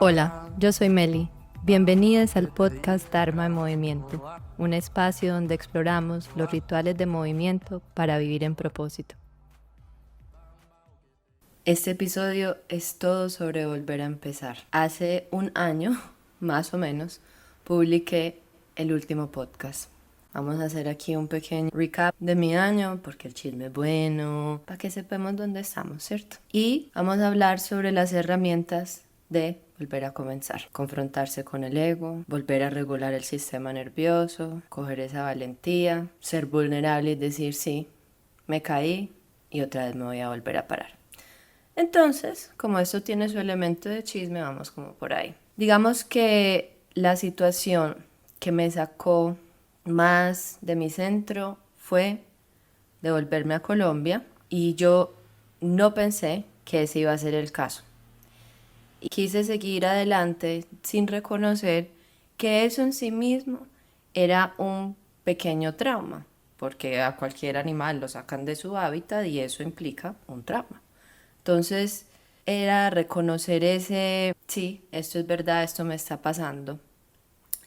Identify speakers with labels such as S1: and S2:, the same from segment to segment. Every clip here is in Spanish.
S1: Hola, yo soy Meli. Bienvenidas al podcast Dharma en Movimiento, un espacio donde exploramos los rituales de movimiento para vivir en propósito. Este episodio es todo sobre volver a empezar. Hace un año, más o menos, publiqué el último podcast. Vamos a hacer aquí un pequeño recap de mi año, porque el chisme es bueno, para que sepamos dónde estamos, ¿cierto? Y vamos a hablar sobre las herramientas de volver a comenzar, confrontarse con el ego, volver a regular el sistema nervioso, coger esa valentía, ser vulnerable y decir sí, me caí y otra vez me voy a volver a parar. Entonces, como esto tiene su elemento de chisme, vamos como por ahí. Digamos que la situación que me sacó más de mi centro fue devolverme a Colombia y yo no pensé que ese iba a ser el caso. Y quise seguir adelante sin reconocer que eso en sí mismo era un pequeño trauma, porque a cualquier animal lo sacan de su hábitat y eso implica un trauma. Entonces era reconocer ese, sí, esto es verdad, esto me está pasando.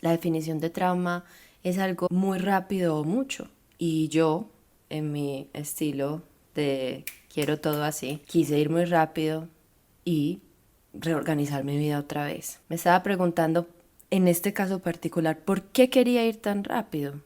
S1: La definición de trauma es algo muy rápido o mucho. Y yo, en mi estilo de quiero todo así, quise ir muy rápido y reorganizar mi vida otra vez. Me estaba preguntando, en este caso particular, ¿por qué quería ir tan rápido?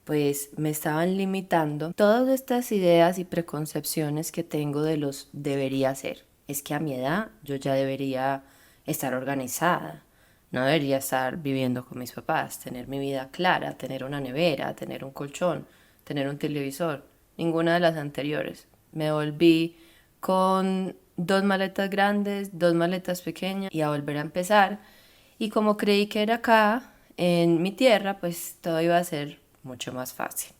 S1: Pues me estaban limitando todas estas ideas y preconcepciones que tengo de los debería ser. Es que a mi edad yo ya debería estar organizada, no debería estar viviendo con mis papás, tener mi vida clara, tener una nevera, tener un colchón, tener un televisor, ninguna de las anteriores. Me volví con 2 maletas grandes, 2 maletas pequeñas y a volver a empezar. Y como creí que era acá, en mi tierra, pues todo iba a ser mucho más fácil.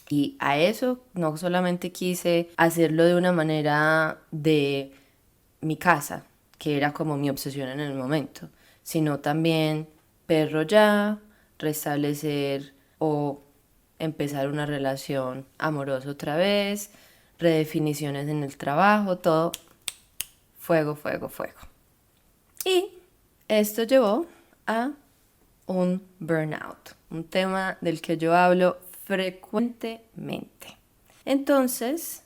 S1: Y a eso no solamente quise hacerlo de una manera de mi casa, que era como mi obsesión en el momento, sino también perro ya, restablecer o empezar una relación amorosa otra vez, redefiniciones en el trabajo, todo fuego, fuego, fuego. Y esto llevó a un burnout, un tema del que yo hablo frecuentemente. Entonces,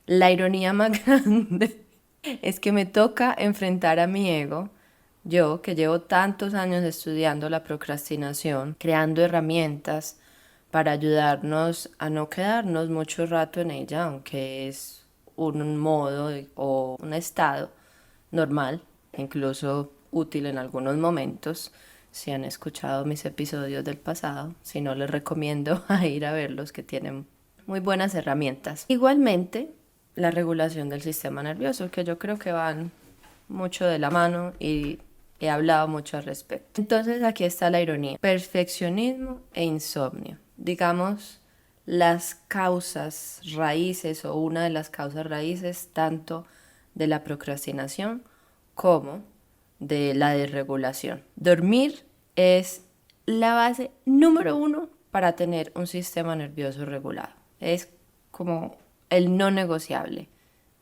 S1: la ironía más grande es que me toca enfrentar a mi ego, yo que llevo tantos años estudiando la procrastinación, creando herramientas para ayudarnos a no quedarnos mucho rato en ella, aunque es un modo o un estado normal, incluso útil en algunos momentos. Si han escuchado mis episodios del pasado, si no, les recomiendo a ir a verlos, que tienen muy buenas herramientas. Igualmente, la regulación del sistema nervioso, que yo creo que van mucho de la mano y he hablado mucho al respecto. Entonces aquí está la ironía: perfeccionismo e insomnio. Digamos, las causas raíces o una de las causas raíces tanto de la procrastinación como de la desregulación. Dormir es la base número 1 para tener un sistema nervioso regulado. Es como el no negociable.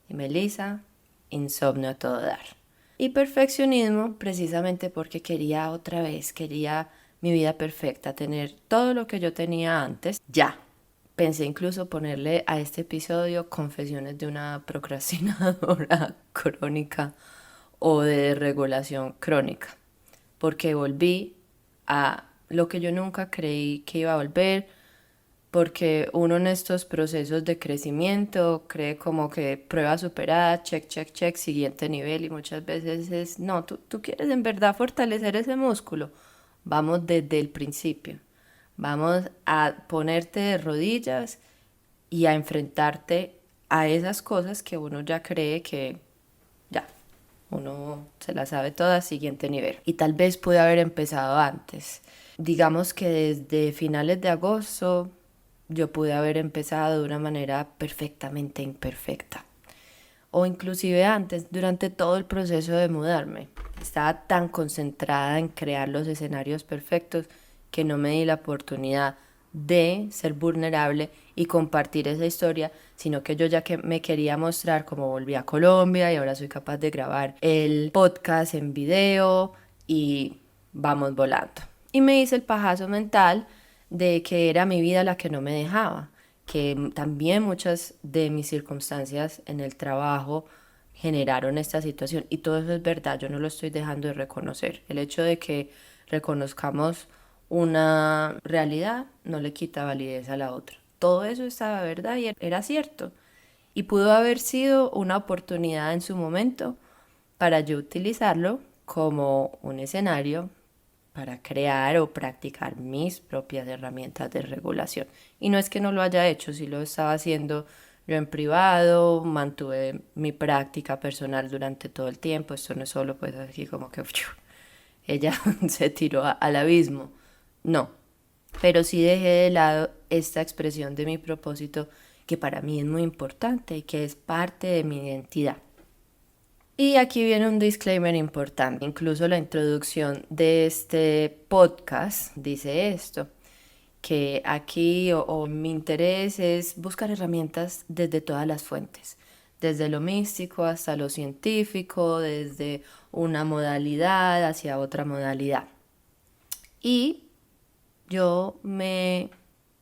S1: Y Melissa, insomnio a todo dar. Y perfeccionismo precisamente porque quería otra vez, quería mi vida perfecta, tener todo lo que yo tenía antes, ya. Pensé incluso ponerle a este episodio confesiones de una procrastinadora crónica o de regulación crónica, porque volví a lo que yo nunca creí que iba a volver, porque uno en estos procesos de crecimiento cree como que prueba superada, check, check, check, siguiente nivel, y muchas veces es, no, tú quieres en verdad fortalecer ese músculo, vamos desde el principio, vamos a ponerte de rodillas y a enfrentarte a esas cosas que uno ya cree que ya, uno se la sabe toda, siguiente nivel. Y tal vez pude haber empezado antes. Digamos que desde finales de agosto yo pude haber empezado de una manera perfectamente imperfecta. O inclusive antes, durante todo el proceso de mudarme. Estaba tan concentrada en crear los escenarios perfectos que no me di la oportunidad de ser vulnerable y compartir esa historia, sino que yo ya que me quería mostrar como volví a Colombia y ahora soy capaz de grabar el podcast en video y vamos volando. Y me hice el pajazo mental de que era mi vida la que no me dejaba, que también muchas de mis circunstancias en el trabajo generaron esta situación y todo eso es verdad, yo no lo estoy dejando de reconocer. El hecho de que reconozcamos una realidad no le quita validez a la otra. Todo eso estaba verdad y era cierto. Y pudo haber sido una oportunidad en su momento para yo utilizarlo como un escenario para crear o practicar mis propias herramientas de regulación. Y no es que no lo haya hecho, sí lo estaba haciendo yo en privado, mantuve mi práctica personal durante todo el tiempo, esto no es solo pues así como que ella se tiró al abismo, no, pero sí dejé de lado esta expresión de mi propósito que para mí es muy importante y que es parte de mi identidad. Y aquí viene un disclaimer importante. Incluso la introducción de este podcast dice esto, que aquí o mi interés es buscar herramientas desde todas las fuentes, desde lo místico hasta lo científico, desde una modalidad hacia otra modalidad. Y yo me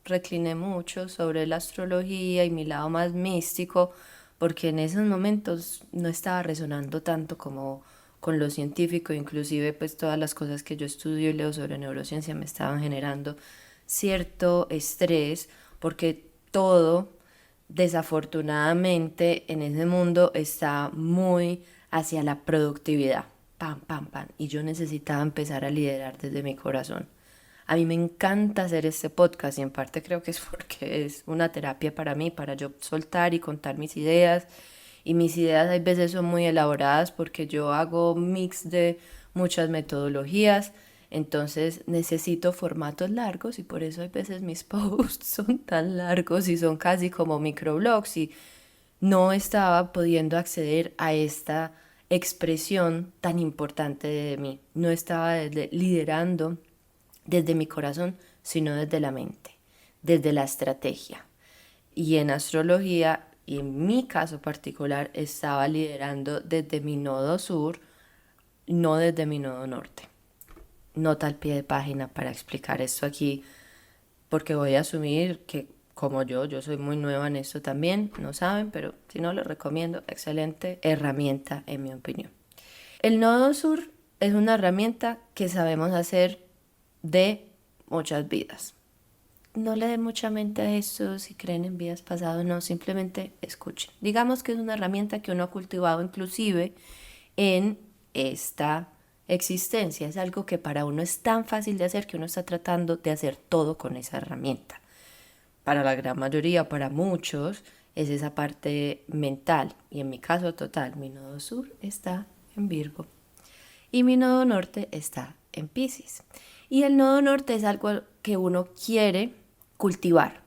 S1: recliné mucho sobre la astrología y mi lado más místico, porque en esos momentos no estaba resonando tanto como con lo científico, inclusive pues todas las cosas que yo estudio y leo sobre neurociencia me estaban generando cierto estrés, porque todo desafortunadamente en ese mundo está muy hacia la productividad, pam, pam, pam, y yo necesitaba empezar a liderar desde mi corazón. A mí me encanta hacer este podcast y en parte creo que es porque es una terapia para mí, para yo soltar y contar mis ideas. Y mis ideas hay veces son muy elaboradas porque yo hago mix de muchas metodologías. Entonces necesito formatos largos y por eso hay veces mis posts son tan largos y son casi como microblogs y no estaba pudiendo acceder a esta expresión tan importante de mí. No estaba liderando desde mi corazón, sino desde la mente, desde la estrategia. Y en astrología, y en mi caso particular, estaba liderando desde mi nodo sur, no desde mi nodo norte. Nota al pie de página para explicar esto aquí, porque voy a asumir que como yo soy muy nueva en esto también, no saben, pero si no, les recomiendo, excelente herramienta en mi opinión. El nodo sur es una herramienta que sabemos hacer de muchas vidas. No le den mucha mente a eso si creen en vidas pasadas, no, simplemente escuchen. Digamos que es una herramienta que uno ha cultivado inclusive en esta existencia. Es algo que para uno es tan fácil de hacer que uno está tratando de hacer todo con esa herramienta. Para la gran mayoría, para muchos, es esa parte mental. Y en mi caso total, mi nodo sur está en Virgo y mi nodo norte está en Piscis. Y el nodo norte es algo que uno quiere cultivar.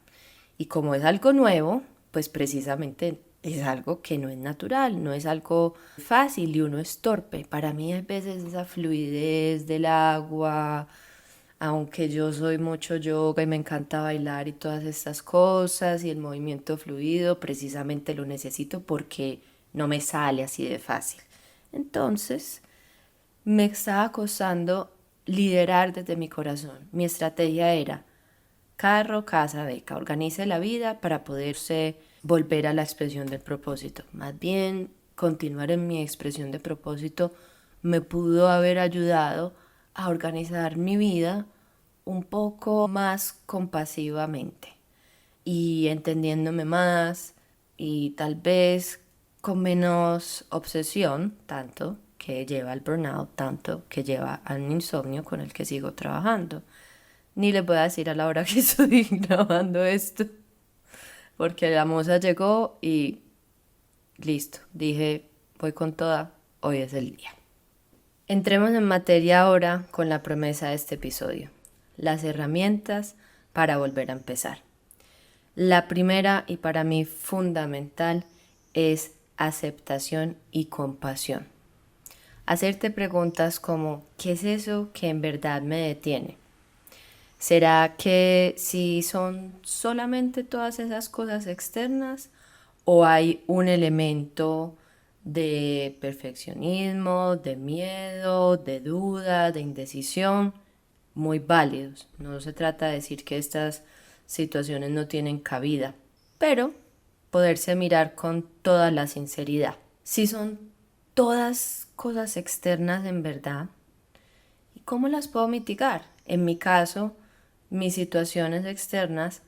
S1: Y como es algo nuevo, pues precisamente es algo que no es natural, no es algo fácil y uno es torpe. Para mí a veces esa fluidez del agua, aunque yo soy mucho yoga y me encanta bailar y todas estas cosas y el movimiento fluido, precisamente lo necesito porque no me sale así de fácil. Entonces, me estaba costando liderar desde mi corazón. Mi estrategia era carro, casa, beca. Organice la vida para poderse volver a la expresión del propósito. Más bien, continuar en mi expresión de propósito me pudo haber ayudado a organizar mi vida un poco más compasivamente y entendiéndome más y tal vez con menos obsesión, tanto que lleva al burnout, tanto que lleva al insomnio con el que sigo trabajando. Ni les voy a decir a la hora que estoy grabando esto, porque la moza llegó y listo, dije, voy con toda, hoy es el día. Entremos en materia ahora con la promesa de este episodio, las herramientas para volver a empezar. La primera y para mí fundamental es aceptación y compasión. Hacerte preguntas como, ¿qué es eso que en verdad me detiene? ¿Será que si son solamente todas esas cosas externas o hay un elemento de perfeccionismo, de miedo, de duda, de indecisión, muy válidos? No se trata de decir que estas situaciones no tienen cabida, pero poderse mirar con toda la sinceridad. Si son todas cosas externas en verdad, ¿y cómo las puedo mitigar? En mi caso, mis situaciones externas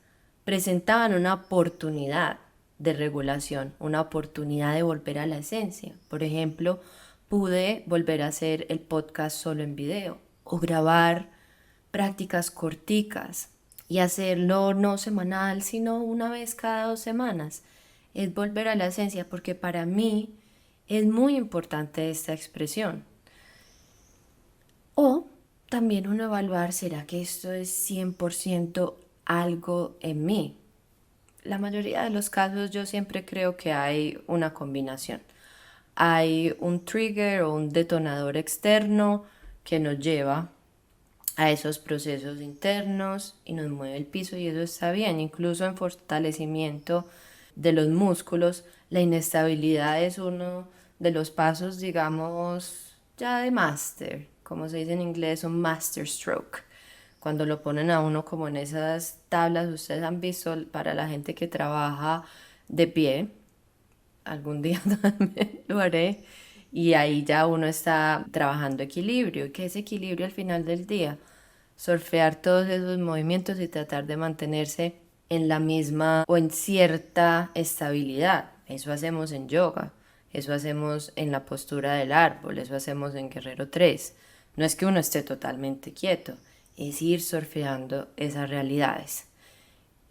S1: presentaban una oportunidad de regulación, una oportunidad de volver a la esencia. Por ejemplo, pude volver a hacer el podcast solo en video o grabar prácticas corticas y hacerlo no semanal, sino una vez cada 2 semanas. Es volver a la esencia porque para mí es muy importante esta expresión. O también uno evaluar, ¿será que esto es 100% algo en mí? La mayoría de los casos yo siempre creo que hay una combinación. Hay un trigger o un detonador externo que nos lleva a esos procesos internos y nos mueve el piso y eso está bien. Incluso en fortalecimiento de los músculos, la inestabilidad es uno de los pasos, digamos, ya de máster, como se dice en inglés, un master stroke. Cuando lo ponen a uno como en esas tablas, ustedes han visto para la gente que trabaja de pie, algún día también lo haré, y ahí ya uno está trabajando equilibrio. ¿Qué es equilibrio al final del día? Surfear todos esos movimientos y tratar de mantenerse en la misma o en cierta estabilidad. Eso hacemos en yoga, eso hacemos en la postura del árbol, eso hacemos en Guerrero 3. No es que uno esté totalmente quieto, es ir surfeando esas realidades.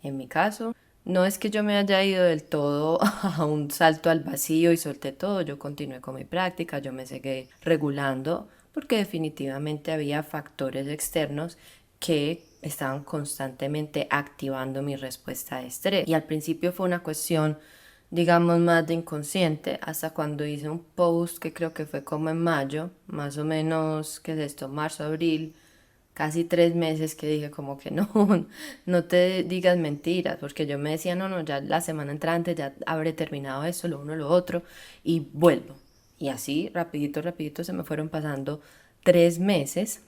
S1: En mi caso, no es que yo me haya ido del todo a un salto al vacío y solté todo, yo continué con mi práctica, yo me seguí regulando porque definitivamente había factores externos que estaban constantemente activando mi respuesta de estrés. Y al principio fue una cuestión, digamos, más de inconsciente, hasta cuando hice un post que creo que fue como en mayo, más o menos, ¿qué es esto? Marzo, abril, casi 3 meses que dije como que no, no te digas mentiras, porque yo me decía, no, no, ya la semana entrante ya habré terminado eso, lo uno, lo otro, y vuelvo. Y así, rapidito, rapidito, se me fueron pasando 3 meses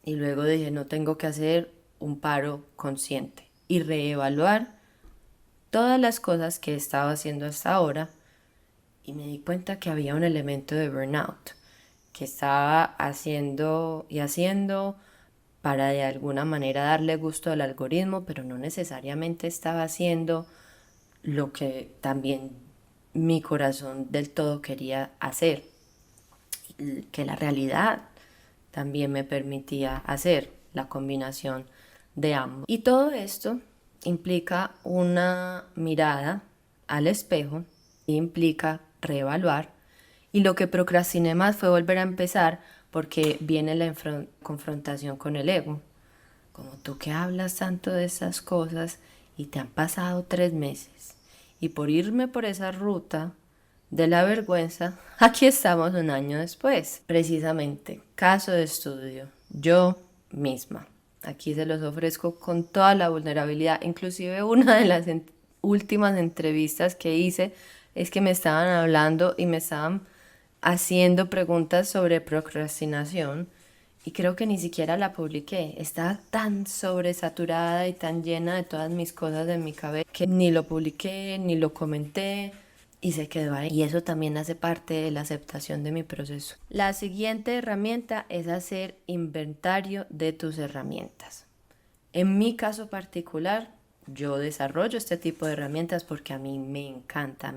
S1: y luego dije, no, tengo que hacer un paro consciente y reevaluar todas las cosas que he estado haciendo hasta ahora y me di cuenta que había un elemento de burnout que estaba haciendo y haciendo para de alguna manera darle gusto al algoritmo, pero no necesariamente estaba haciendo lo que también mi corazón del todo quería hacer, que la realidad también me permitía hacer la combinación de ambos. Y todo esto implica una mirada al espejo, implica reevaluar y lo que procrastiné más fue volver a empezar porque viene la confrontación con el ego. Como tú que hablas tanto de esas cosas y te han pasado 3 meses. Y por irme por esa ruta de la vergüenza, aquí estamos un año después. Precisamente, caso de estudio, yo misma. Aquí se los ofrezco con toda la vulnerabilidad. Inclusive una de las últimas entrevistas que hice es que me estaban hablando y me estaban haciendo preguntas sobre procrastinación y creo que ni siquiera la publiqué. Estaba tan sobresaturada y tan llena de todas mis cosas en mi cabeza que ni lo publiqué, ni lo comenté y se quedó ahí. Y eso también hace parte de la aceptación de mi proceso. La siguiente herramienta es hacer inventario de tus herramientas. En mi caso particular, yo desarrollo este tipo de herramientas porque a mí me encanta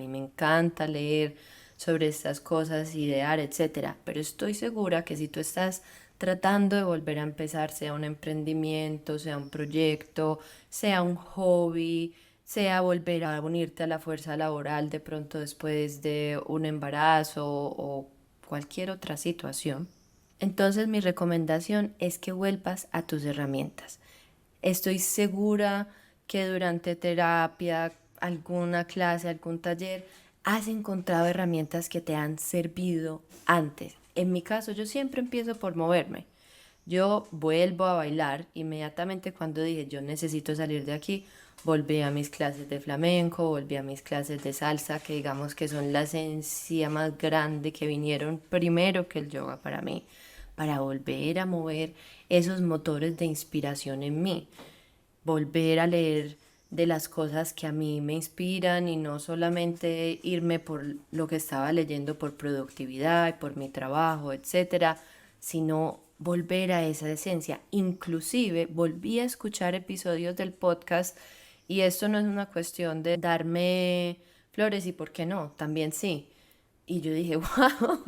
S1: leer sobre estas cosas, idear, etcétera. Pero estoy segura que si tú estás tratando de volver a empezar, sea un emprendimiento, sea un proyecto, sea un hobby, sea volver a unirte a la fuerza laboral de pronto después de un embarazo o cualquier otra situación, entonces mi recomendación es que vuelvas a tus herramientas. Estoy segura que durante terapia, alguna clase, algún taller, has encontrado herramientas que te han servido antes. En mi caso, yo siempre empiezo por moverme. Yo vuelvo a bailar. Inmediatamente cuando dije yo necesito salir de aquí, volví a mis clases de flamenco, volví a mis clases de salsa, que digamos que son la esencia más grande que vinieron primero que el yoga para mí, para volver a mover esos motores de inspiración en mí, volver a leer de las cosas que a mí me inspiran y no solamente irme por lo que estaba leyendo por productividad, por mi trabajo, etcétera, sino volver a esa esencia. Inclusive volví a escuchar episodios del podcast y esto no es una cuestión de darme flores y por qué no, también sí. Y yo dije, wow,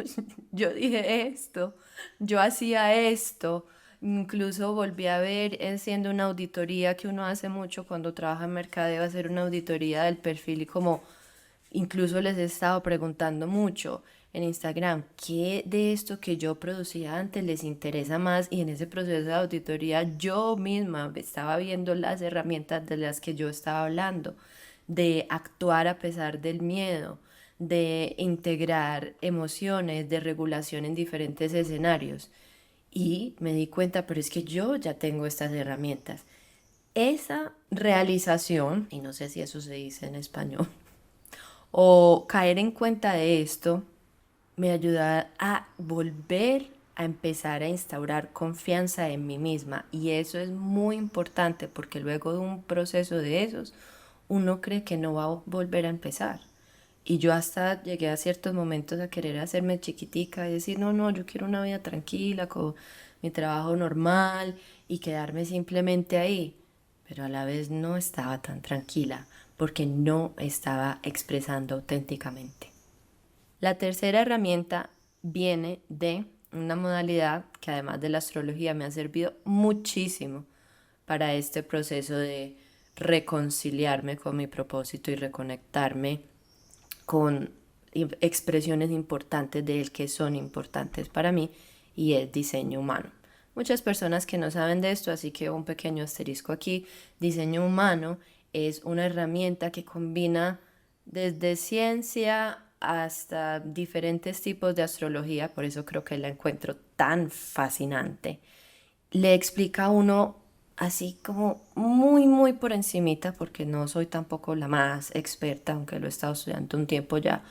S1: yo dije esto, yo hacía esto. Incluso volví a ver, haciendo una auditoría que uno hace mucho cuando trabaja en mercadeo, hacer una auditoría del perfil y como incluso les he estado preguntando mucho en Instagram, ¿qué de esto que yo producía antes les interesa más? Y en ese proceso de auditoría yo misma estaba viendo las herramientas de las que yo estaba hablando, de actuar a pesar del miedo, de integrar emociones, de regulación en diferentes escenarios. Y me di cuenta, pero es que yo ya tengo estas herramientas. Esa realización, y no sé si eso se dice en español, o caer en cuenta de esto, me ayuda a volver a empezar a instaurar confianza en mí misma. Y eso es muy importante porque luego de un proceso de esos, uno cree que no va a volver a empezar. Y yo hasta llegué a ciertos momentos a querer hacerme chiquitica y decir, no, no, yo quiero una vida tranquila, con mi trabajo normal y quedarme simplemente ahí. Pero a la vez no estaba tan tranquila porque no estaba expresando auténticamente. La tercera herramienta viene de una modalidad que además de la astrología me ha servido muchísimo para este proceso de reconciliarme con mi propósito y reconectarme con expresiones importantes de él que son importantes para mí y es diseño humano. Muchas personas que no saben de esto, así que un pequeño asterisco aquí, diseño humano es una herramienta que combina desde ciencia hasta diferentes tipos de astrología, por eso creo que la encuentro tan fascinante. Le explica a uno así como muy por encimita, porque no soy tampoco la más experta, aunque lo he estado estudiando un tiempo ya,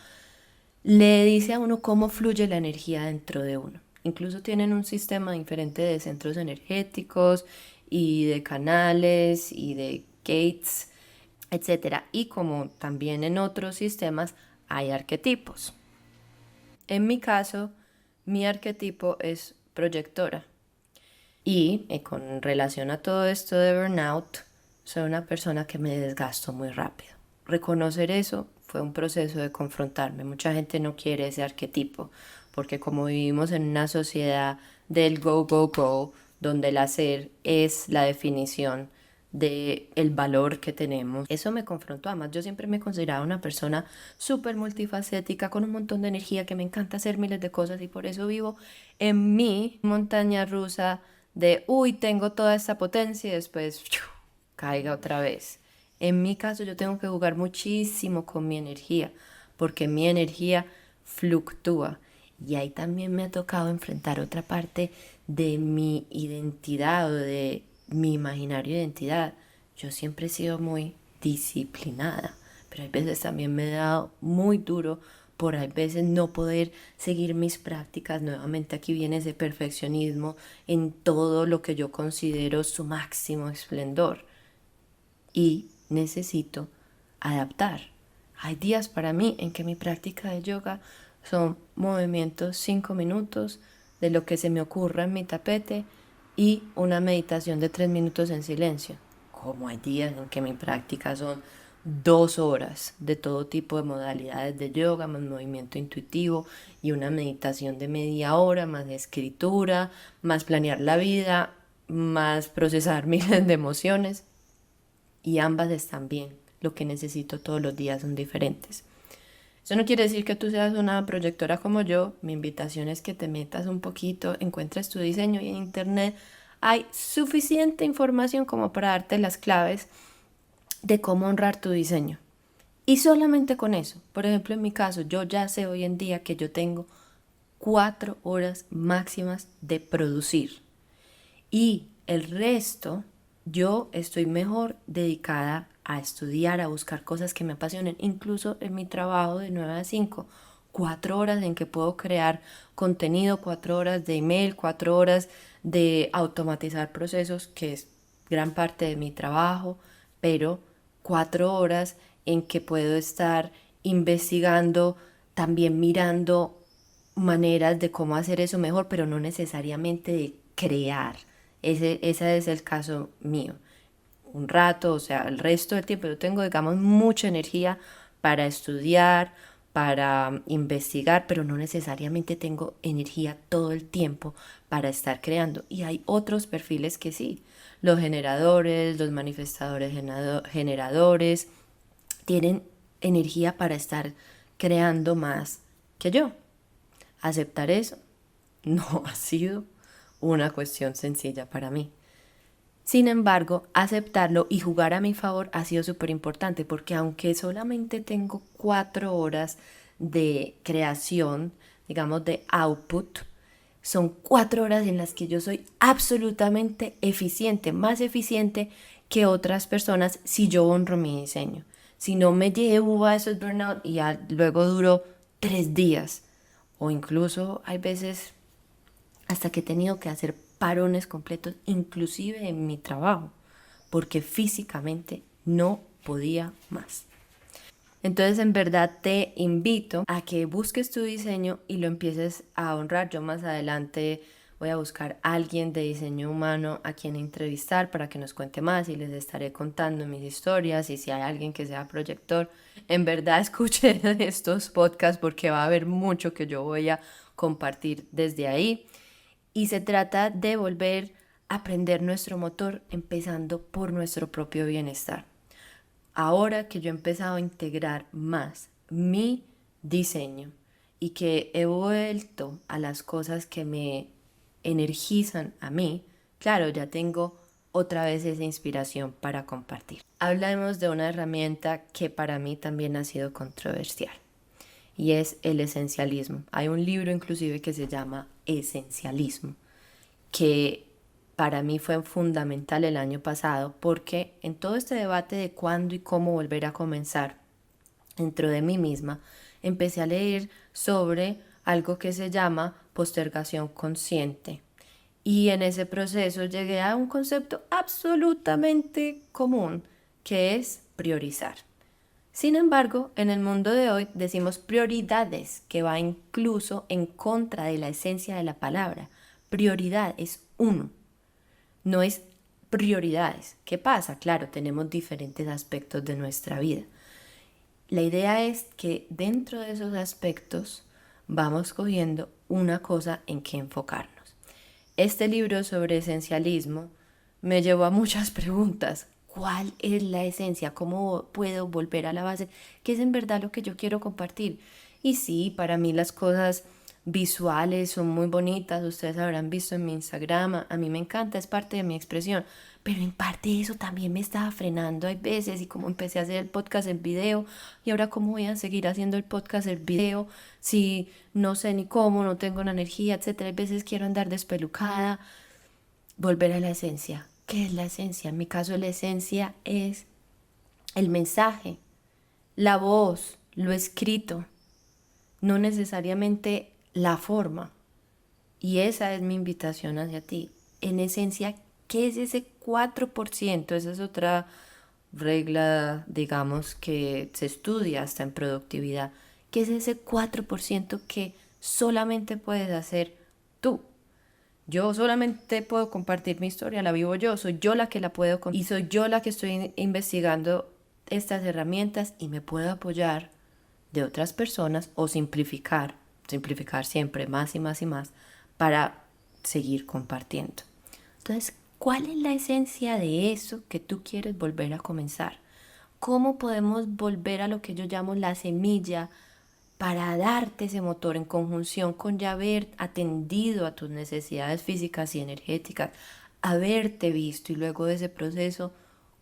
S1: le dice a uno cómo fluye la energía dentro de uno. Incluso tienen un sistema diferente de centros energéticos y de canales y de gates, etcétera. Y como también en otros sistemas hay arquetipos. En mi caso, mi arquetipo es proyectora. Y con relación a todo esto de burnout, soy una persona que me desgasto muy rápido. Reconocer eso fue un proceso de confrontarme. Mucha gente no quiere ese arquetipo, porque como vivimos en una sociedad del go, go, go, donde el hacer es la definición de el valor que tenemos. Eso me confrontó. Además, yo siempre me he considerado una persona súper multifacética, con un montón de energía, que me encanta hacer miles de cosas y por eso vivo en mi montaña rusa de, uy, tengo toda esta potencia y después caiga otra vez. En mi caso, yo tengo que jugar muchísimo con mi energía, porque mi energía fluctúa. Y ahí también me ha tocado enfrentar otra parte de mi identidad o de mi imaginario identidad. Yo siempre he sido muy disciplinada, pero hay veces también me he dado muy duro por a veces no poder seguir mis prácticas. Nuevamente aquí viene ese perfeccionismo en todo lo que yo considero su máximo esplendor y necesito adaptar. Hay días para mí en que mi práctica de yoga son movimientos 5 minutos de lo que se me ocurra en mi tapete y una meditación de 3 minutos en silencio. Como hay días en que mi práctica son 2 horas de todo tipo de modalidades de yoga, más movimiento intuitivo y una meditación de media hora, más escritura, más planear la vida, más procesar miles de emociones y ambas están bien. Lo que necesito todos los días son diferentes. Eso no quiere decir que tú seas una proyectora como yo. Mi invitación es que te metas un poquito, encuentres tu diseño y en internet hay suficiente información como para darte las claves de cómo honrar tu diseño. Y solamente con eso, por ejemplo en mi caso, yo ya sé hoy en día que yo tengo 4 horas máximas de producir. Y el resto, yo estoy mejor dedicada a estudiar, a buscar cosas que me apasionen, incluso en mi trabajo de 9 a 5, 4 horas en que puedo crear contenido, 4 horas de email, 4 horas de automatizar procesos, que es gran parte de mi trabajo, pero 4 horas en que puedo estar investigando, también mirando maneras de cómo hacer eso mejor, pero no necesariamente de crear. Ese es el caso mío. Un rato, o sea, el resto del tiempo yo tengo, digamos, mucha energía para estudiar, para investigar, pero no necesariamente tengo energía todo el tiempo para estar creando. Y hay otros perfiles que sí. Los generadores, los manifestadores generadores, tienen energía para estar creando más que yo. Aceptar eso no ha sido una cuestión sencilla para mí. Sin embargo, aceptarlo y jugar a mi favor ha sido súper importante porque aunque solamente tengo 4 horas de creación, digamos de output, son 4 horas en las que yo soy absolutamente eficiente, más eficiente que otras personas si yo honro mi diseño. Si no me llevo a esos burnout y luego duro 3 días. O incluso hay veces hasta que he tenido que hacer parones completos, inclusive en mi trabajo, porque físicamente no podía más. Entonces, en verdad te invito a que busques tu diseño y lo empieces a honrar. Yo más adelante voy a buscar a alguien de diseño humano a quien entrevistar para que nos cuente más y les estaré contando mis historias. Y si hay alguien que sea proyector, en verdad escuche estos podcasts porque va a haber mucho que yo voy a compartir desde ahí. Y se trata de volver a aprender nuestro motor empezando por nuestro propio bienestar. Ahora que yo he empezado a integrar más mi diseño y que he vuelto a las cosas que me energizan a mí, claro, ya tengo otra vez esa inspiración para compartir. Hablemos de una herramienta que para mí también ha sido controversial y es el esencialismo. Hay un libro inclusive que se llama Esencialismo, que para mí fue fundamental el año pasado porque en todo este debate de cuándo y cómo volver a comenzar dentro de mí misma, empecé a leer sobre algo que se llama postergación consciente. Y en ese proceso llegué a un concepto absolutamente común, que es priorizar. Sin embargo, en el mundo de hoy decimos prioridades, que va incluso en contra de la esencia de la palabra. Prioridad es uno, no es prioridades. ¿Qué pasa? Claro, tenemos diferentes aspectos de nuestra vida. La idea es que dentro de esos aspectos vamos cogiendo una cosa en que enfocarnos. Este libro sobre esencialismo me llevó a muchas preguntas. ¿Cuál es la esencia? ¿Cómo puedo volver a la base? ¿Qué es en verdad lo que yo quiero compartir? Y sí, para mí las cosas visuales son muy bonitas. Ustedes habrán visto en mi Instagram. A mí me encanta, es parte de mi expresión. Pero en parte eso también me estaba frenando. Hay veces, y como empecé a hacer el podcast en video, y ahora cómo voy a seguir haciendo el podcast en video si no sé ni cómo, no tengo una energía, etcétera. Hay veces quiero andar despelucada. Volver a la esencia. ¿Qué es la esencia? En mi caso, la esencia es el mensaje, la voz, lo escrito, no necesariamente la forma. Y esa es mi invitación hacia ti. En esencia, ¿qué es ese 4%? Esa es otra regla, digamos, que se estudia hasta en productividad. ¿Qué es ese 4% que solamente puedes hacer tú? Yo solamente puedo compartir mi historia, la vivo yo, soy yo la que la puedo contar y soy yo la que estoy investigando estas herramientas y me puedo apoyar de otras personas o simplificar siempre más y más y más para seguir compartiendo. Entonces, ¿cuál es la esencia de eso que tú quieres volver a comenzar? ¿Cómo podemos volver a lo que yo llamo la semilla para darte ese motor en conjunción con ya haber atendido a tus necesidades físicas y energéticas, haberte visto y luego de ese proceso,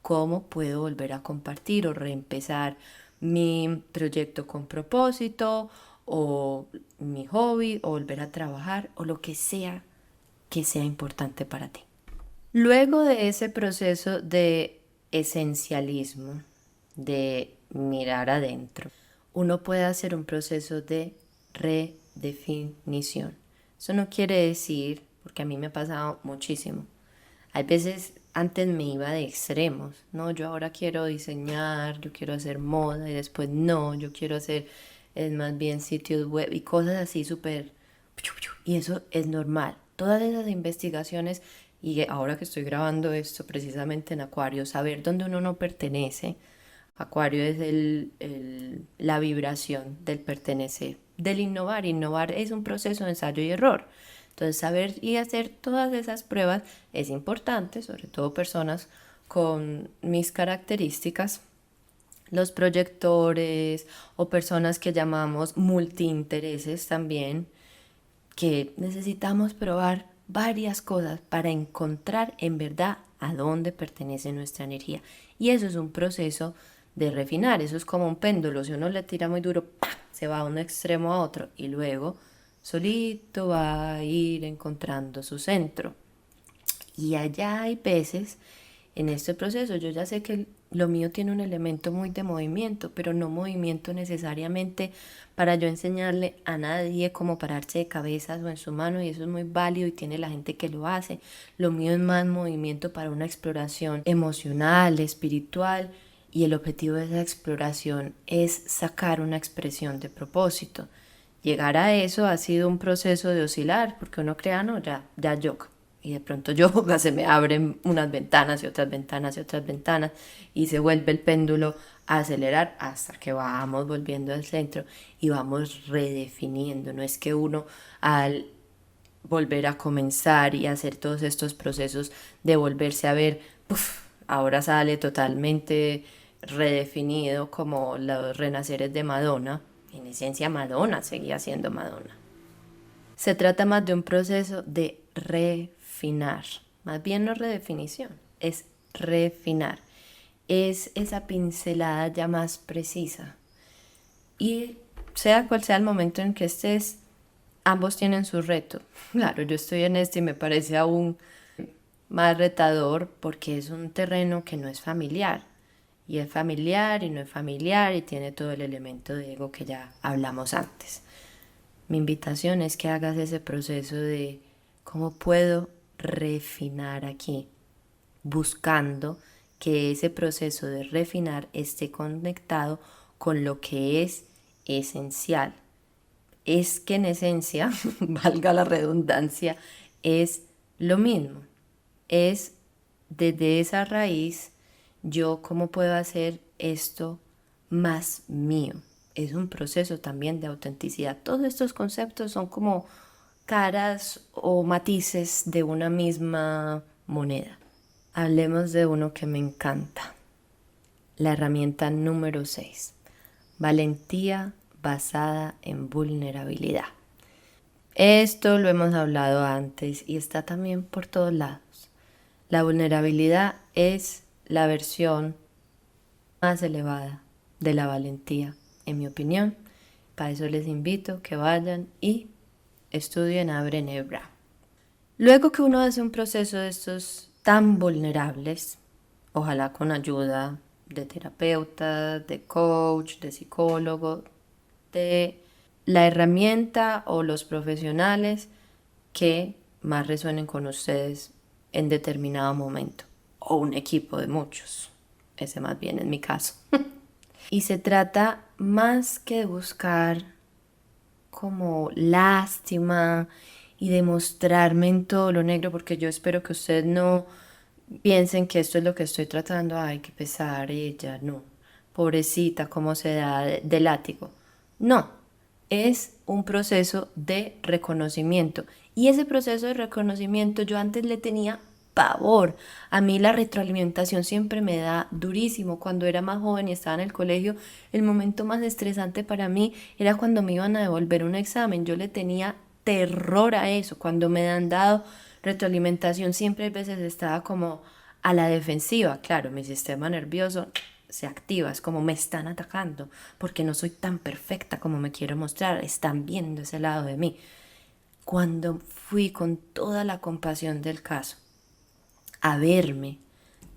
S1: cómo puedo volver a compartir o reempezar mi proyecto con propósito o mi hobby o volver a trabajar o lo que sea importante para ti? Luego de ese proceso de esencialismo, de mirar adentro, uno puede hacer un proceso de redefinición. Eso no quiere decir, porque a mí me ha pasado muchísimo, hay veces antes me iba de extremos, no, yo ahora quiero diseñar, yo quiero hacer moda y después no, yo quiero hacer más bien sitios web y cosas así súper. Y eso es normal. Todas esas investigaciones y ahora que estoy grabando esto precisamente en Acuario, saber dónde uno no pertenece. Acuario es la vibración del pertenecer, del innovar. Innovar es un proceso de ensayo y error. Entonces, saber y hacer todas esas pruebas es importante, sobre todo personas con mis características, los proyectores o personas que llamamos multiintereses también, que necesitamos probar varias cosas para encontrar en verdad a dónde pertenece nuestra energía. Y eso es un proceso de refinar, eso es como un péndulo, si uno le tira muy duro, ¡pah!, se va de un extremo a otro y luego solito va a ir encontrando su centro. Y allá hay veces en este proceso, yo ya sé que lo mío tiene un elemento muy de movimiento, pero no movimiento necesariamente para yo enseñarle a nadie cómo pararse de cabezas o en su mano, y eso es muy válido y tiene la gente que lo hace. Lo mío es más movimiento para una exploración emocional, espiritual, y el objetivo de esa exploración es sacar una expresión de propósito. Llegar a eso ha sido un proceso de oscilar, porque uno crea, no, ya yo. Y de pronto yo se me abren unas ventanas y otras ventanas y otras ventanas y se vuelve el péndulo a acelerar hasta que vamos volviendo al centro y vamos redefiniendo. No es que uno al volver a comenzar y hacer todos estos procesos de volverse a ver, uf, ahora sale totalmente redefinido como los renaceres de Madonna. En esencia Madonna seguía siendo Madonna. Se trata más de un proceso de refinar, más bien no redefinición, es refinar. Es esa pincelada ya más precisa. Y sea cual sea el momento en que estés, ambos tienen su reto. Claro, yo estoy en este y me parece aún más retador porque es un terreno que no es familiar. Y es familiar y no es familiar y tiene todo el elemento de ego que ya hablamos antes. Mi invitación es que hagas ese proceso de cómo puedo refinar aquí, buscando que ese proceso de refinar esté conectado con lo que es esencial. Es que en esencia, valga la redundancia, es lo mismo. Es desde esa raíz, yo cómo puedo hacer esto más mío. Es un proceso también de autenticidad. Todos estos conceptos son como caras o matices de una misma moneda. Hablemos de uno que me encanta. La herramienta número 6. Valentía basada en vulnerabilidad. Esto lo hemos hablado antes y está también por todos lados. La vulnerabilidad es la versión más elevada de la valentía, en mi opinión. Para eso les invito que vayan y estudien a Brené Brown. Luego que uno hace un proceso de estos tan vulnerables, ojalá con ayuda de terapeuta, de coach, de psicólogo, de la herramienta o los profesionales que más resuenen con ustedes en determinado momento, o un equipo de muchos, ese más bien es mi caso. Y se trata más que de buscar como lástima y demostrarme en todo lo negro, porque yo espero que ustedes no piensen que esto es lo que estoy tratando, ay, qué pesar ella, no, pobrecita, cómo se da de látigo. No, es un proceso de reconocimiento. Y ese proceso de reconocimiento yo antes le tenía pavor. A mí la retroalimentación siempre me da durísimo. Cuando era más joven y estaba en el colegio, el momento más estresante para mí era cuando me iban a devolver un examen. Yo le tenía terror a eso. Cuando me han dado retroalimentación, siempre a veces estaba como a la defensiva. Claro, mi sistema nervioso se activa, es como me están atacando porque no soy tan perfecta como me quiero mostrar, están viendo ese lado de mí. Cuando fui con toda la compasión del caso a verme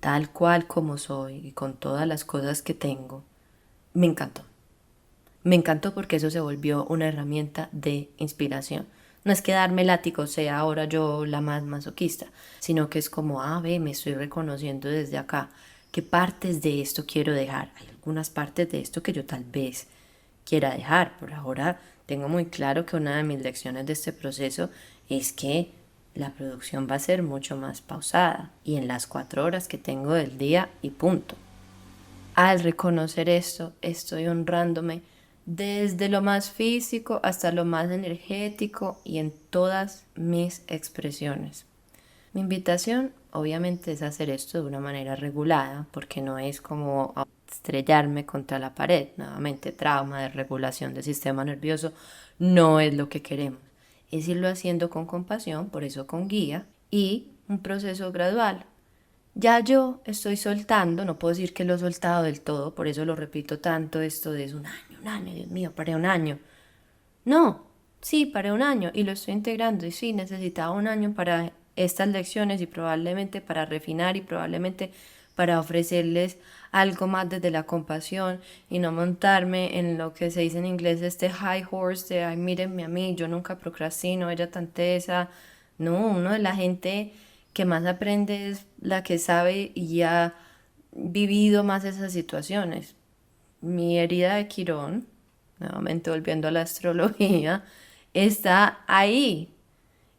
S1: tal cual como soy y con todas las cosas que tengo, me encantó. Me encantó porque eso se volvió una herramienta de inspiración. No es que darme látigo sea ahora yo la más masoquista, sino que es como, ve, me estoy reconociendo desde acá. ¿Qué partes de esto quiero dejar? Hay algunas partes de esto que yo tal vez quiera dejar. Por ahora tengo muy claro que una de mis lecciones de este proceso es que la producción va a ser mucho más pausada y en las 4 horas que tengo del día y punto. Al reconocer esto, estoy honrándome desde lo más físico hasta lo más energético y en todas mis expresiones. Mi invitación obviamente es hacer esto de una manera regulada, porque no es como estrellarme contra la pared. Nuevamente, trauma de regulación del sistema nervioso no es lo que queremos. Es irlo haciendo con compasión, por eso con guía, y un proceso gradual. Ya yo estoy soltando, no puedo decir que lo he soltado del todo, por eso lo repito tanto esto de es un año, Dios mío, paré un año. No, sí, paré un año y lo estoy integrando y sí, necesitaba un año para estas lecciones y probablemente para refinar y probablemente para ofrecerles algo más desde la compasión y no montarme en lo que se dice en inglés este high horse de ay, mírenme a mí, yo nunca procrastino, ella tan tesa. No, uno de la gente que más aprende es la que sabe y ha vivido más esas situaciones. Mi herida de Quirón, nuevamente volviendo a la astrología, está ahí.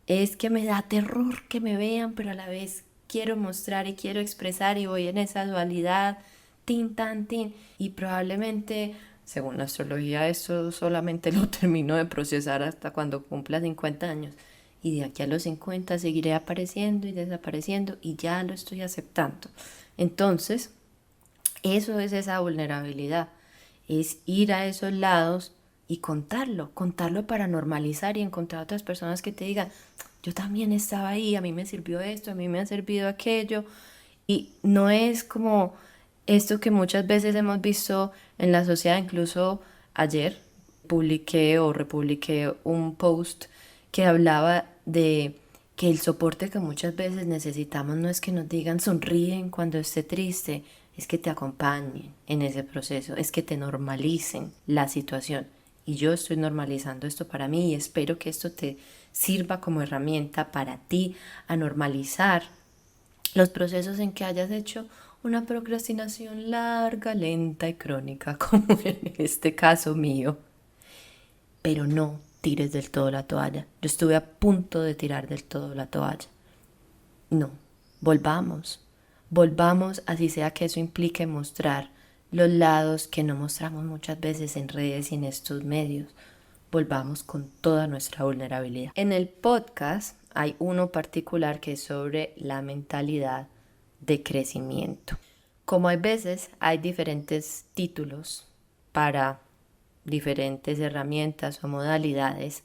S1: Es que me da terror que me vean, pero a la vez quiero mostrar y quiero expresar y voy en esa dualidad, tin, tan, tin. Y probablemente, según la astrología, eso solamente lo termino de procesar hasta cuando cumpla 50 años. Y de aquí a los 50 seguiré apareciendo y desapareciendo y ya lo estoy aceptando. Entonces, eso es esa vulnerabilidad, es ir a esos lados y contarlo para normalizar y encontrar otras personas que te digan, yo también estaba ahí, a mí me sirvió esto, a mí me ha servido aquello. Y no es como esto que muchas veces hemos visto en la sociedad, incluso ayer publiqué o republiqué un post que hablaba de que el soporte que muchas veces necesitamos no es que nos digan sonríen cuando esté triste, es que te acompañen en ese proceso, es que te normalicen la situación. Y yo estoy normalizando esto para mí y espero que esto te sirva como herramienta para ti a normalizar los procesos en que hayas hecho una procrastinación larga, lenta y crónica, como en este caso mío. Pero no tires del todo la toalla. Yo estuve a punto de tirar del todo la toalla. No, volvamos. Volvamos, así sea que eso implique mostrar los lados que no mostramos muchas veces en redes y en estos medios. Volvamos con toda nuestra vulnerabilidad. En el podcast hay uno particular que es sobre la mentalidad de crecimiento. Como hay veces hay diferentes títulos para diferentes herramientas o modalidades,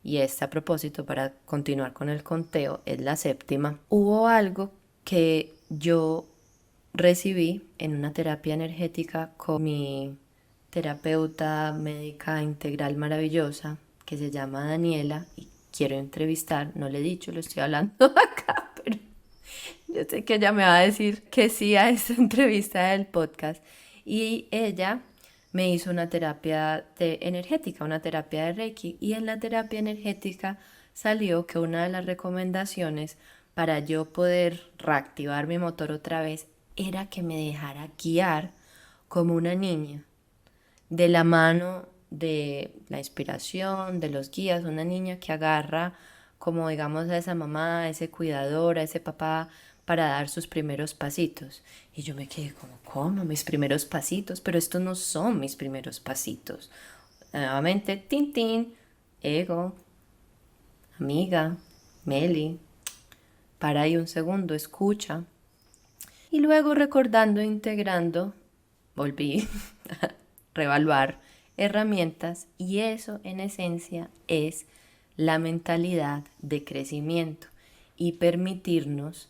S1: y esta a propósito para continuar con el conteo es la séptima, hubo algo que yo recibí en una terapia energética con mi terapeuta médica integral maravillosa que se llama Daniela y quiero entrevistar, no le he dicho, lo estoy hablando acá, pero yo sé que ella me va a decir que sí a esta entrevista del podcast. Y ella me hizo una terapia energética, una terapia de Reiki. Y en la terapia energética salió que una de las recomendaciones para yo poder reactivar mi motor otra vez era que me dejara guiar como una niña, de la mano de la inspiración, de los guías, una niña que agarra como digamos a esa mamá, a ese cuidador, a ese papá para dar sus primeros pasitos. Y yo me quedé como, ¿cómo? Mis primeros pasitos, pero estos no son mis primeros pasitos. Nuevamente, tin, tin, ego, amiga, Meli, para ahí un segundo, escucha. Y luego recordando, integrando, volví a reevaluar herramientas y eso en esencia es la mentalidad de crecimiento y permitirnos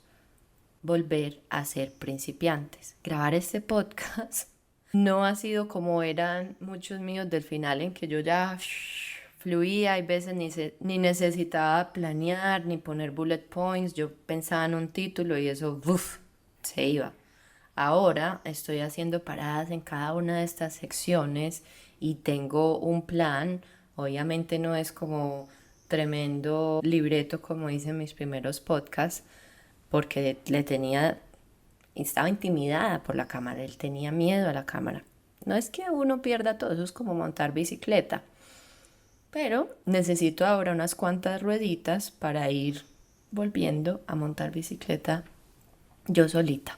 S1: volver a ser principiantes. Grabar este podcast no ha sido como eran muchos míos del final en que yo ya fluía, hay veces ni necesitaba planear, ni poner bullet points, yo pensaba en un título y eso, ¡buf!, se iba. Ahora estoy haciendo paradas en cada una de estas secciones y tengo un plan. Obviamente no es como tremendo libreto como hice en mis primeros podcasts, porque estaba intimidada por la cámara, él tenía miedo a la cámara. No es que uno pierda todo, eso es como montar bicicleta, pero necesito ahora unas cuantas rueditas para ir volviendo a montar bicicleta yo solita.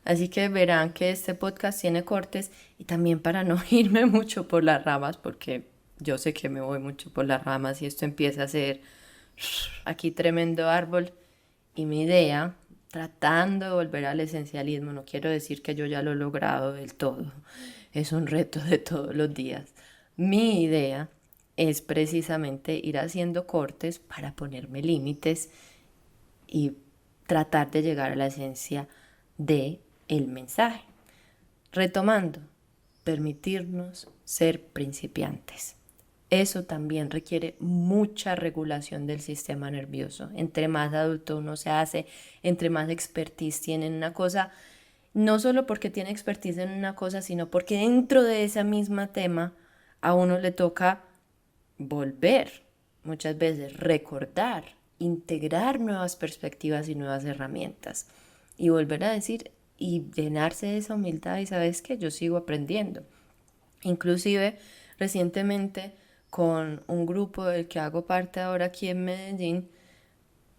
S1: Así que verán que este podcast tiene cortes y también para no irme mucho por las ramas, porque yo sé que me voy mucho por las ramas y esto empieza a ser aquí tremendo árbol. Y mi idea, tratando de volver al esencialismo, no quiero decir que yo ya lo he logrado del todo, es un reto de todos los días. Mi idea es precisamente ir haciendo cortes para ponerme límites y tratar de llegar a la esencia de el mensaje. Retomando, permitirnos ser principiantes. Eso también requiere mucha regulación del sistema nervioso. Entre más adulto uno se hace, entre más expertise tiene en una cosa, no solo porque tiene expertise en una cosa, sino porque dentro de ese mismo tema a uno le toca volver, muchas veces recordar, integrar nuevas perspectivas y nuevas herramientas y volver a decir y llenarse de esa humildad y sabes que yo sigo aprendiendo. Inclusive recientemente con un grupo del que hago parte ahora aquí en Medellín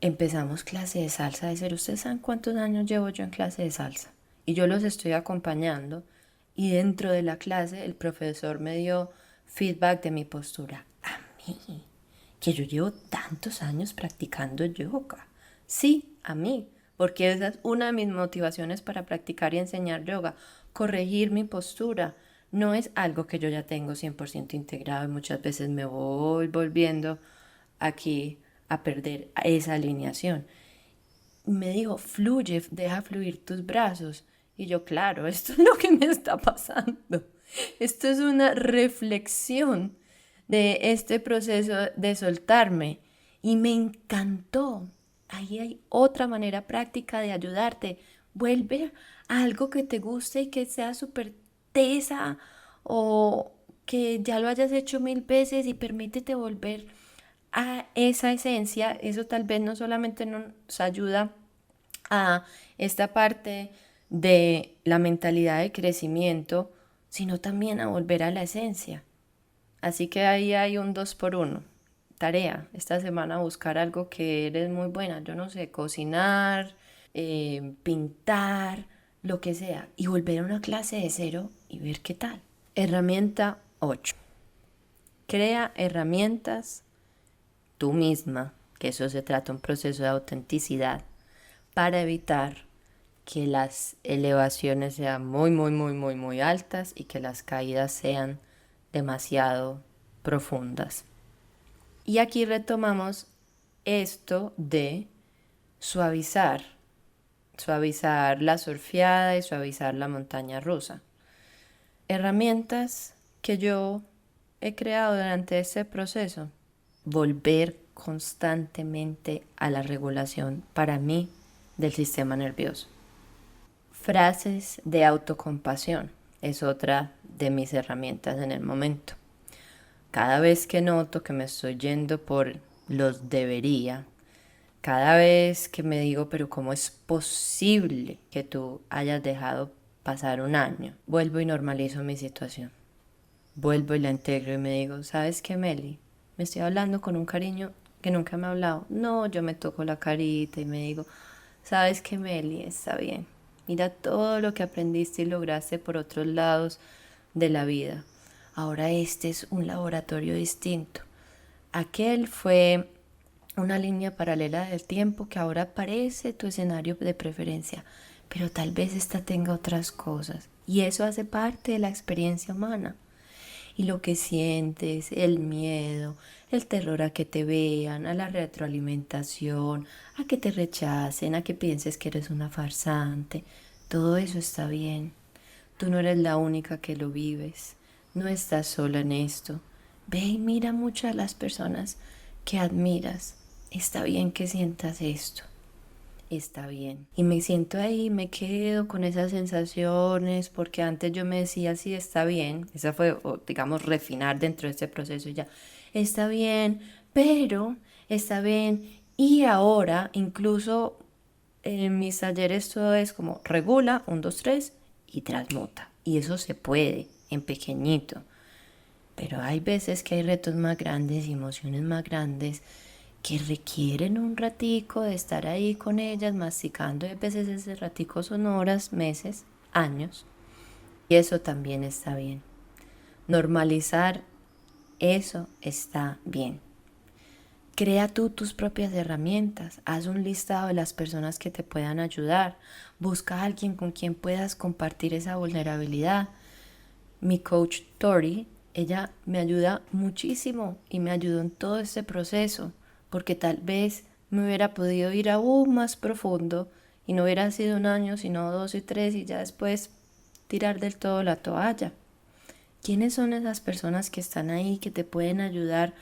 S1: empezamos clase de salsa de cero. ¿Ustedes saben cuántos años llevo yo en clase de salsa? Y yo los estoy acompañando y dentro de la clase el profesor me dio feedback de mi postura. A mí, que yo llevo tantos años practicando yoga. Sí, a mí, porque esa es una de mis motivaciones para practicar y enseñar yoga, corregir mi postura. No es algo que yo ya tengo 100% integrado y muchas veces me voy volviendo aquí a perder esa alineación. Me dijo, fluye, deja fluir tus brazos. Y yo, claro, esto es lo que me está pasando. Esto es una reflexión de este proceso de soltarme. Y me encantó. Ahí hay otra manera práctica de ayudarte. Vuelve a algo que te guste y que sea súper tesa o que ya lo hayas hecho 1000 veces y permítete volver a esa esencia. Eso tal vez no solamente nos ayuda a esta parte de la mentalidad de crecimiento, sino también a volver a la esencia. Así que ahí hay un 2 por 1. Tarea, esta semana buscar algo que eres muy buena, yo no sé, cocinar, pintar, lo que sea, y volver a una clase de cero y ver qué tal. Herramienta 8. Crea herramientas tú misma, que eso se trata de un proceso de autenticidad, para evitar que las elevaciones sean muy, muy, muy, muy, muy altas y que las caídas sean demasiado profundas. Y aquí retomamos esto de suavizar, suavizar la surfeada y suavizar la montaña rusa. Herramientas que yo he creado durante este proceso. Volver constantemente a la regulación para mí del sistema nervioso. Frases de autocompasión es otra de mis herramientas en el momento. Cada vez que noto que me estoy yendo por los debería, cada vez que me digo, pero ¿cómo es posible que tú hayas dejado pasar un año? Vuelvo y normalizo mi situación. Vuelvo y la integro y me digo, ¿sabes qué, Meli? Me estoy hablando con un cariño que nunca me ha hablado. No, yo me toco la carita y me digo, ¿sabes qué, Meli? Está bien. Mira todo lo que aprendiste y lograste por otros lados de la vida. Ahora este es un laboratorio distinto. Aquel fue una línea paralela del tiempo que ahora parece tu escenario de preferencia, pero tal vez esta tenga otras cosas. Y eso hace parte de la experiencia humana. Y lo que sientes, el miedo, el terror a que te vean, a la retroalimentación, a que te rechacen, a que pienses que eres una farsante, todo eso está bien. Tú no eres la única que lo vives, no estás sola en esto. Ve y mira mucho a las personas que admiras. Está bien que sientas esto. Está bien. Y me siento ahí, me quedo con esas sensaciones, porque antes yo me decía, sí, está bien. Esa fue, digamos, refinar dentro de este proceso ya. Está bien, pero está bien. Y ahora, incluso en mis talleres, todo es como regula, 1, 2, 3 y transmuta. Y eso se puede, en pequeñito. Pero hay veces que hay retos más grandes y emociones más grandes que requieren un ratico de estar ahí con ellas, masticando. Y a veces ese ratico son horas, meses, años. Y eso también está bien. Normalizar eso está bien. Crea tú tus propias herramientas. Haz un listado de las personas que te puedan ayudar. Busca a alguien con quien puedas compartir esa vulnerabilidad. Mi coach Tori, ella me ayuda muchísimo y me ayudó en todo este proceso, porque tal vez me hubiera podido ir aún más profundo y no hubiera sido 1 año, sino 2 y 3 y ya después tirar del todo la toalla. ¿Quiénes son esas personas que están ahí que te pueden ayudar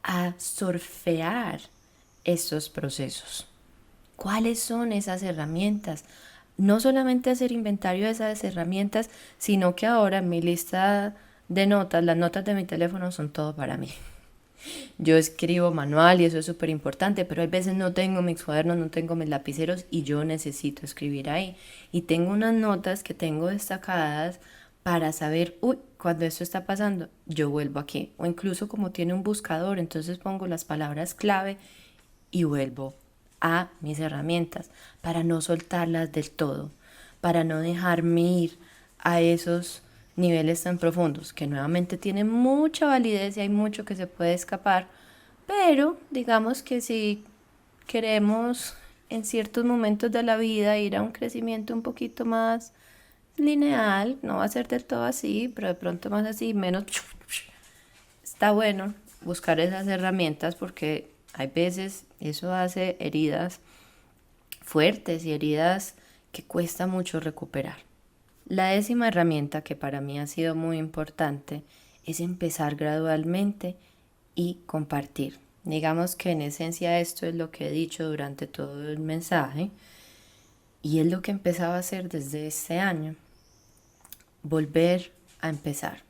S1: a surfear estos procesos? ¿Cuáles son esas herramientas? No solamente hacer inventario de esas herramientas, sino que ahora en mi lista de notas, las notas de mi teléfono son todo para mí. Yo escribo manual y eso es súper importante, pero hay veces no tengo mis cuadernos, no tengo mis lapiceros y yo necesito escribir ahí. Y tengo unas notas que tengo destacadas para saber, uy, cuando esto está pasando, yo vuelvo aquí. O incluso como tiene un buscador, entonces pongo las palabras clave y vuelvo a mis herramientas para no soltarlas del todo, para no dejarme ir a esos niveles tan profundos que nuevamente tienen mucha validez y hay mucho que se puede escapar, pero digamos que si queremos en ciertos momentos de la vida ir a un crecimiento un poquito más lineal, no va a ser del todo así, pero de pronto más así, menos, está bueno buscar esas herramientas porque hay veces eso hace heridas fuertes y heridas que cuesta mucho recuperar. La 10ª herramienta que para mí ha sido muy importante es empezar gradualmente y compartir. Digamos que en esencia esto es lo que he dicho durante todo el mensaje y es lo que empezaba a hacer desde este año. Volver a empezar.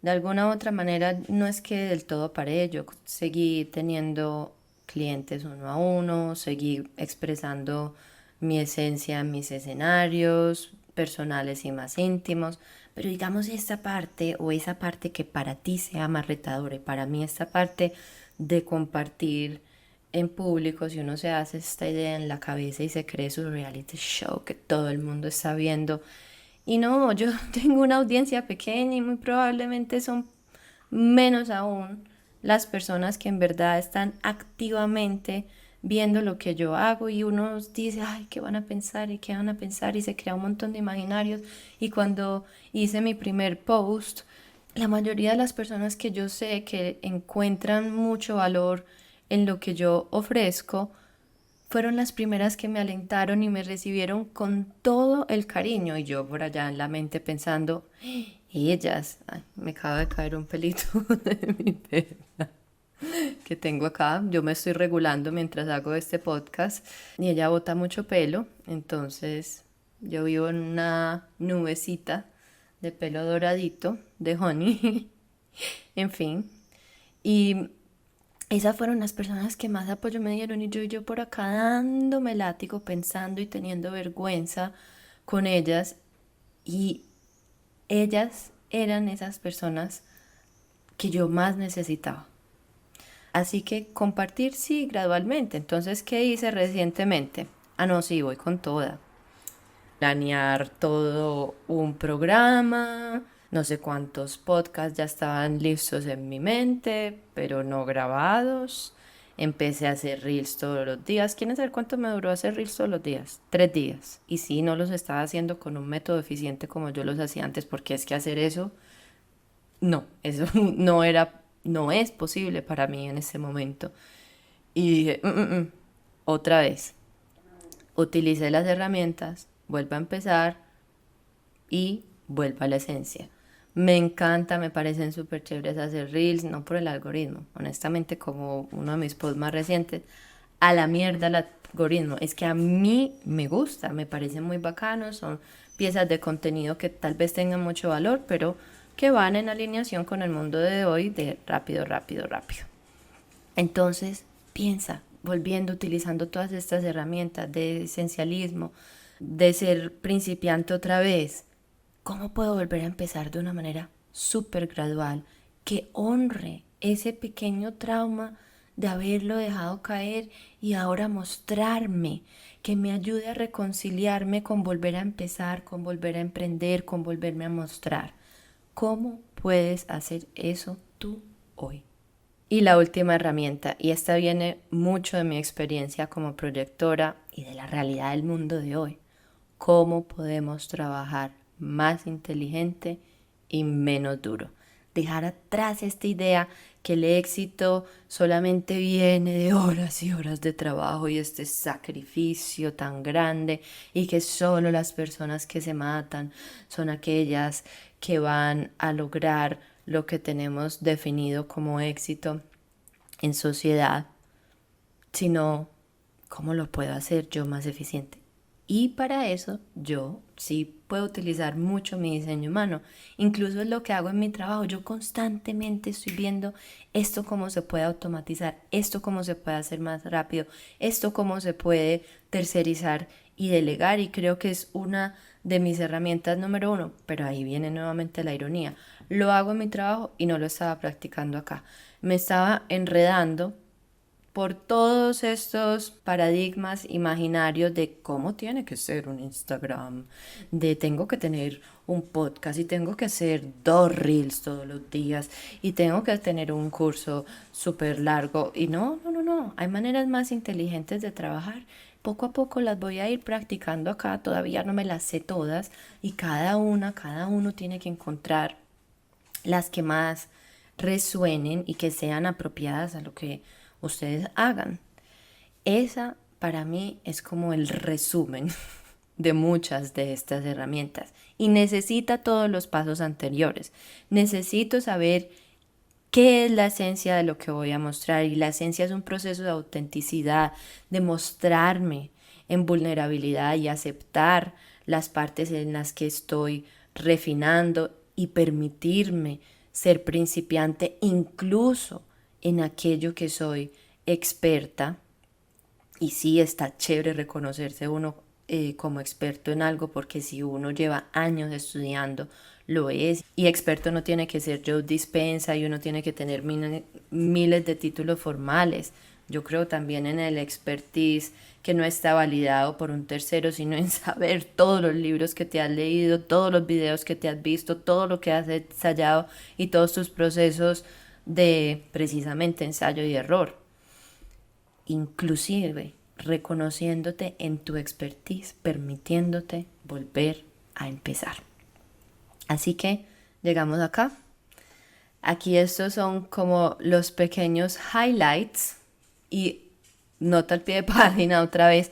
S1: De alguna u otra manera, no es que del todo paré, yo seguí teniendo clientes 1 a 1, seguí expresando mi esencia en mis escenarios personales y más íntimos, pero digamos esta parte o esa parte que para ti sea más retadora y para mí esta parte de compartir en público, si uno se hace esta idea en la cabeza y se cree su reality show que todo el mundo está viendo, y no, yo tengo una audiencia pequeña y muy probablemente son menos aún las personas que en verdad están activamente viendo lo que yo hago y uno dice, ay, ¿qué van a pensar? ¿Y qué van a pensar? Y se crea un montón de imaginarios. Y cuando hice mi primer post, la mayoría de las personas que yo sé que encuentran mucho valor en lo que yo ofrezco, fueron las primeras que me alentaron y me recibieron con todo el cariño. Y yo por allá en la mente pensando, ellas, ay, me acaba de caer un pelito de mi perra que tengo acá. Yo me estoy regulando mientras hago este podcast y ella bota mucho pelo. Entonces yo vivo en una nubecita de pelo doradito de honey. En fin. Y esas fueron las personas que más apoyo me dieron y yo por acá dándome látigo, pensando y teniendo vergüenza con ellas. Y ellas eran esas personas que yo más necesitaba. Así que compartir sí, gradualmente. Entonces, ¿qué hice recientemente? Ah, no, sí, voy con toda. Planear todo un programa, no sé cuántos podcasts ya estaban listos en mi mente, pero no grabados. Empecé a hacer reels todos los días. ¿Quieren saber cuánto me duró hacer reels todos los días? 3 días. Y sí, no los estaba haciendo con un método eficiente como yo los hacía antes, porque es que hacer eso, no, eso no era, no es posible para mí en ese momento. Y dije, otra vez, utilicé las herramientas, vuelvo a empezar y vuelvo a la esencia. Me encanta, me parecen súper chéveres hacer reels, no por el algoritmo, honestamente como uno de mis posts más recientes, a la mierda el algoritmo, es que a mí me gusta, me parecen muy bacanos, son piezas de contenido que tal vez tengan mucho valor, pero que van en alineación con el mundo de hoy de rápido, rápido, rápido. Entonces, piensa, volviendo, utilizando todas estas herramientas de esencialismo, de ser principiante otra vez, ¿cómo puedo volver a empezar de una manera súper gradual que honre ese pequeño trauma de haberlo dejado caer y ahora mostrarme, que me ayude a reconciliarme con volver a empezar, con volver a emprender, con volverme a mostrar? ¿Cómo puedes hacer eso tú hoy? Y la última herramienta, y esta viene mucho de mi experiencia como proyectora y de la realidad del mundo de hoy. ¿Cómo podemos trabajar más inteligente y menos duro? Dejar atrás esta idea que el éxito solamente viene de horas y horas de trabajo y este sacrificio tan grande y que solo las personas que se matan son aquellas que van a lograr lo que tenemos definido como éxito en sociedad, sino cómo lo puedo hacer yo más eficiente. Y para eso yo sí puedo utilizar mucho mi diseño humano. Incluso es lo que hago en mi trabajo. Yo constantemente estoy viendo esto cómo se puede automatizar, esto cómo se puede hacer más rápido, esto cómo se puede tercerizar y delegar. Y creo que es una de mis herramientas número uno. Pero ahí viene nuevamente la ironía. Lo hago en mi trabajo y no lo estaba practicando acá. Me estaba enredando por todos estos paradigmas imaginarios de cómo tiene que ser un Instagram, de tengo que tener un podcast y tengo que hacer 2 reels todos los días y tengo que tener un curso súper largo. Y no, no, no, no, hay maneras más inteligentes de trabajar. Poco a poco las voy a ir practicando acá, todavía no me las sé todas y cada uno tiene que encontrar las que más resuenen y que sean apropiadas a lo que ustedes hagan. Esa para mí es como el resumen de muchas de estas herramientas y necesita todos los pasos anteriores. Necesito saber qué es la esencia de lo que voy a mostrar y la esencia es un proceso de autenticidad, de mostrarme en vulnerabilidad y aceptar las partes en las que estoy refinando y permitirme ser principiante incluso en aquello que soy experta. Y sí está chévere reconocerse uno como experto en algo, porque si uno lleva años estudiando, lo es. Y experto no tiene que ser Joe Dispensa y uno tiene que tener miles de títulos formales. Yo creo también en el expertise que no está validado por un tercero, sino en saber todos los libros que te has leído, todos los videos que te has visto, todo lo que has ensayado y todos tus procesos de precisamente ensayo y error. Inclusive reconociéndote en tu expertise, permitiéndote volver a empezar. Así que llegamos acá. Aquí estos son como los pequeños highlights y nota al pie de página otra vez.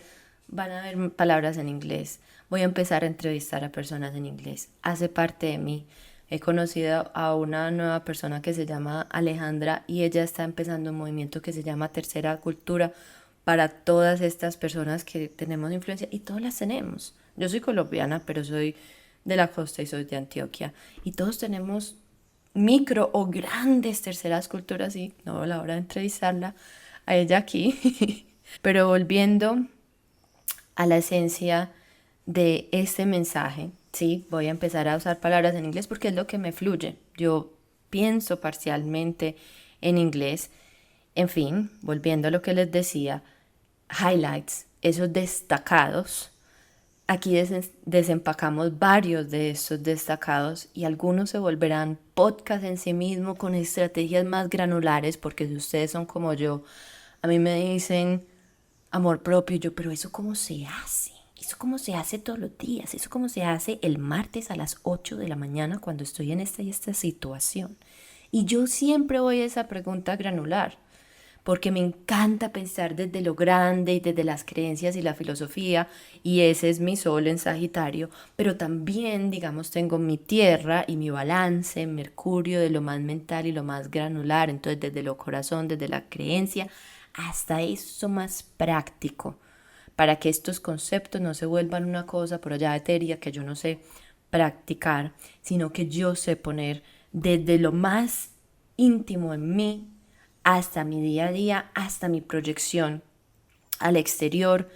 S1: Van a haber palabras en inglés. Voy a empezar a entrevistar a personas en inglés. Hace parte de mí. He conocido a una nueva persona que se llama Alejandra y ella está empezando un movimiento que se llama Tercera Cultura para todas estas personas que tenemos influencia y todas las tenemos. Yo soy colombiana, pero soy de la costa y soy de Antioquia y todos tenemos micro o grandes terceras culturas y no veo la hora de entrevistarla a ella aquí. Pero volviendo a la esencia de este mensaje, sí, voy a empezar a usar palabras en inglés porque es lo que me fluye. Yo pienso parcialmente en inglés. En fin, volviendo a lo que les decía, highlights, esos destacados. Aquí desempacamos varios de estos destacados y algunos se volverán podcast en sí mismo con estrategias más granulares porque si ustedes son como yo, a mí me dicen amor propio, yo, pero eso cómo se hace, eso cómo se hace todos los días, eso cómo se hace el martes a las 8 de la mañana cuando estoy en esta y esta situación. Y yo siempre voy a esa pregunta granular porque me encanta pensar desde lo grande y desde las creencias y la filosofía, y ese es mi sol en Sagitario, pero también, digamos, tengo mi tierra y mi balance, Mercurio, de lo más mental y lo más granular, entonces desde lo corazón, desde la creencia, hasta eso más práctico, para que estos conceptos no se vuelvan una cosa por allá etérea que yo no sé practicar, sino que yo sé poner desde lo más íntimo en mí hasta mi día a día, hasta mi proyección al exterior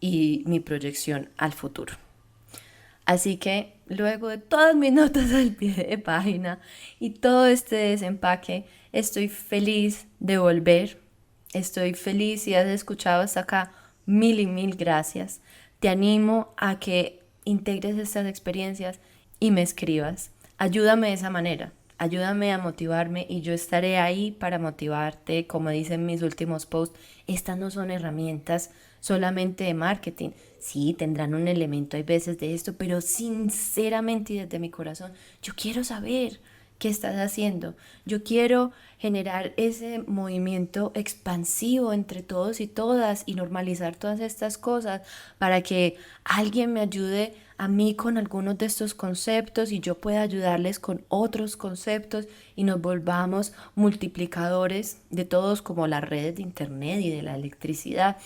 S1: y mi proyección al futuro. Así que luego de todas mis notas al pie de página y todo este desempaque, estoy feliz de volver. Estoy feliz si has escuchado hasta acá. Mil y mil gracias. Te animo a que integres estas experiencias y me escribas. Ayúdame de esa manera. Ayúdame a motivarme y yo estaré ahí para motivarte. Como dicen mis últimos posts, estas no son herramientas solamente de marketing. Sí, tendrán un elemento, hay veces de esto, pero sinceramente y desde mi corazón, yo quiero saber qué estás haciendo. Yo quiero generar ese movimiento expansivo entre todos y todas y normalizar todas estas cosas para que alguien me ayude a mí con algunos de estos conceptos y yo pueda ayudarles con otros conceptos y nos volvamos multiplicadores de todos como las redes de internet y de la electricidad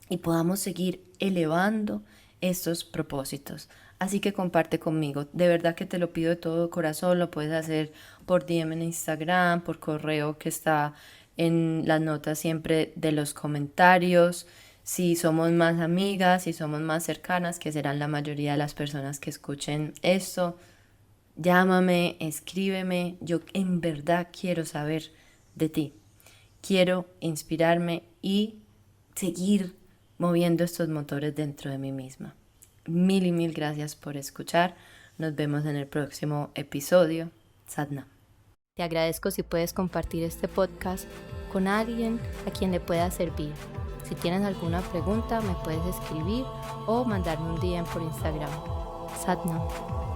S1: y podamos seguir elevando estos propósitos. Así que comparte conmigo, de verdad que te lo pido de todo corazón, lo puedes hacer por DM en Instagram, por correo que está en las notas siempre de los comentarios, si somos más amigas, si somos más cercanas, que serán la mayoría de las personas que escuchen esto, llámame, escríbeme, yo en verdad quiero saber de ti, quiero inspirarme y seguir moviendo estos motores dentro de mí misma. Mil y mil gracias por escuchar. Nos vemos en el próximo episodio. Sadhana. Te agradezco si puedes compartir este podcast con alguien a quien le pueda servir. Si tienes alguna pregunta, me puedes escribir o mandarme un DM por Instagram. Sadhana.